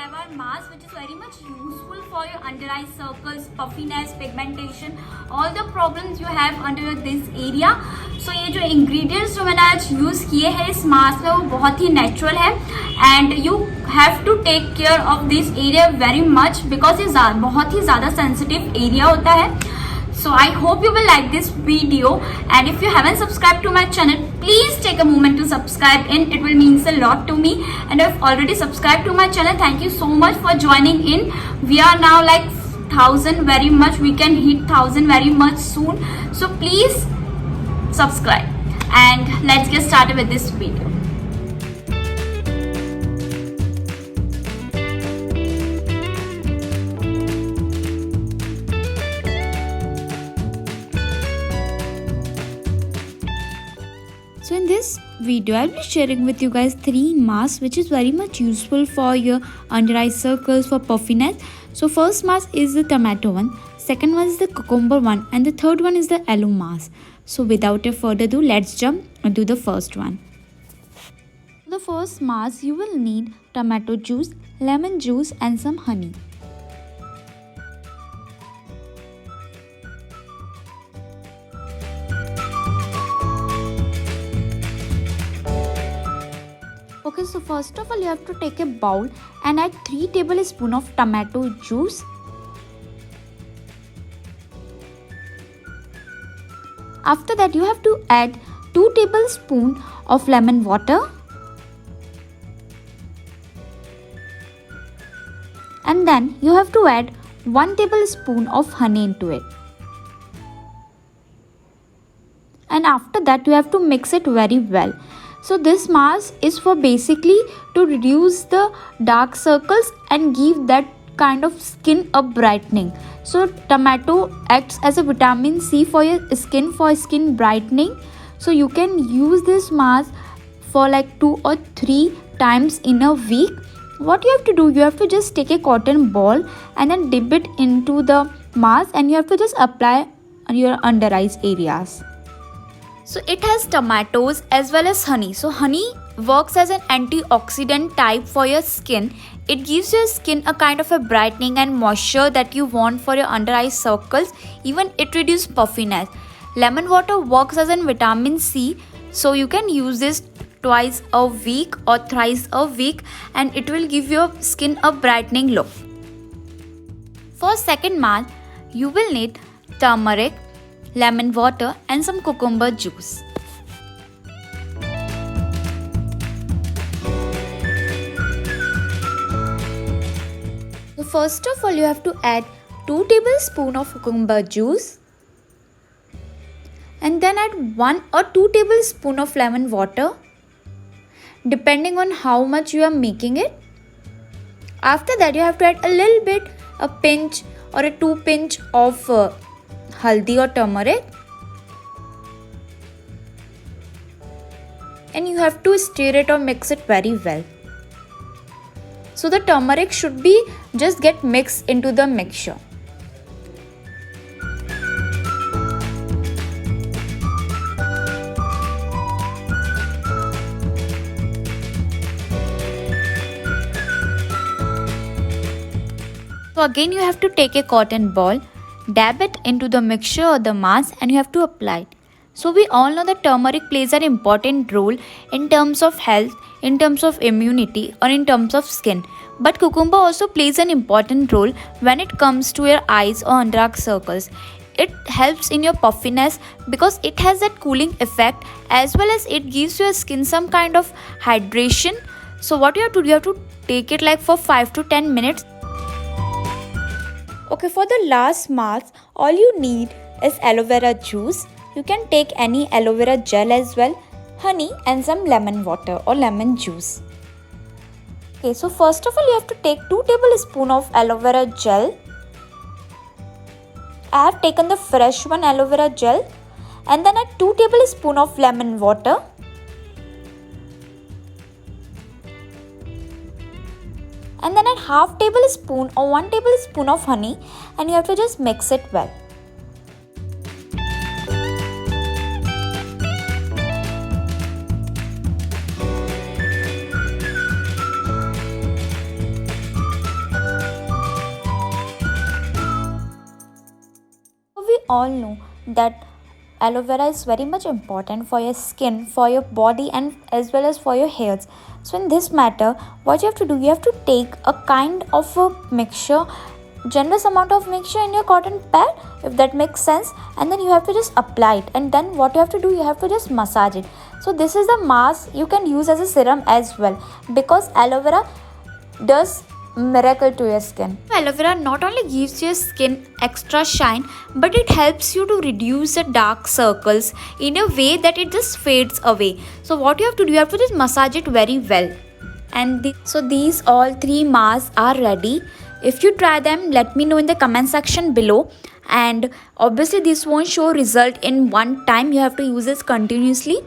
have our mask which is very much useful for your under eye circles, puffiness, pigmentation, all the problems you have under this area. So ये जो ingredients जो मैंने आज use किए हैं इस mask में वो बहुत ही natural है and you have to take care of this area very much because ये बहुत ही ज़्यादा sensitive area होता है. So I hope you will like this video, and if you haven't subscribed to my channel, please take a moment to subscribe in. It will means a lot to me, and if you've already subscribed to my channel, thank you so much for joining in. We are now like 1000 very much. We can hit 1000 very much soon. So please subscribe, and let's get started with this video. So in this video I'll be sharing with you guys 3 masks which is very much useful for your under eye circles, for puffiness. So first mask is the tomato one, second one is the cucumber one, and the third one is the aloe mask. So without a further ado, let's jump into the first one. The first mask you will need tomato juice, lemon juice and some honey. Okay, so first of all you have to take a bowl and add 3 tablespoons of tomato juice. After that you have to add 2 tablespoons of lemon water. And then you have to add 1 tablespoon of honey into it. And after that you have to mix it very well. So this mask is for basically to reduce the dark circles and give that kind of skin a brightening. So tomato acts as a vitamin C for your skin, for skin brightening. So you can use this mask for like 2 or 3 times in a week. What you have to do, you have to just take a cotton ball and then dip it into the mask and you have to just apply on your under eyes areas. So it has tomatoes as well as honey. So honey works as an antioxidant type for your skin. It gives your skin a kind of a brightening and moisture that you want for your under eye circles. Even it reduces puffiness. Lemon water works as an vitamin C. So you can use this twice a week or thrice a week and it will give your skin a brightening look. For second mask, you will need turmeric, lemon water and some cucumber juice. So first of all you have to add 2 tablespoons of cucumber juice and then add 1 or 2 tablespoons of lemon water depending on how much you are making it. After that you have to add a little bit, a pinch or a 2 pinch of haldi or turmeric, and you have to stir it or mix it very well. So the turmeric should be just get mixed into the mixture. So again you have to take a cotton ball, dab it into the mixture or the mask and you have to apply it. So we all know that turmeric plays an important role in terms of health, in terms of immunity or in terms of skin. But cucumber also plays an important role when it comes to your eyes or under eye circles. It helps in your puffiness because it has that cooling effect as well as it gives your skin some kind of hydration. So what you have to do, you have to take it like for 5 to 10 minutes. Okay, for the last mask, all you need is aloe vera juice. You can take any aloe vera gel as well, honey and some lemon water or lemon juice. Okay, so first of all you have to take 2 tablespoons of aloe vera gel. I have taken the fresh one aloe vera gel and then add 2 tablespoons of lemon water. And then add half tablespoon or 1 tablespoon of honey and you have to just mix it well. all know that aloe vera is very much important for your skin, for your body, and as well as for your hairs. So in this matter, what you have to do, you have to take a kind of a mixture, generous amount of mixture in your cotton pad, if that makes sense, and then you have to just apply it, and then what you have to do, you have to just massage it. So this is the mask you can use as a serum as well, because aloe vera does miracle to your skin. Aloe vera not only gives your skin extra shine, but it helps you to reduce the dark circles in a way that it just fades away. So what you have to do, you have to just massage it very well. And so these all three masks are ready. If you try them, let me know in the comment section below. And obviously this won't show result in one time, you have to use this continuously.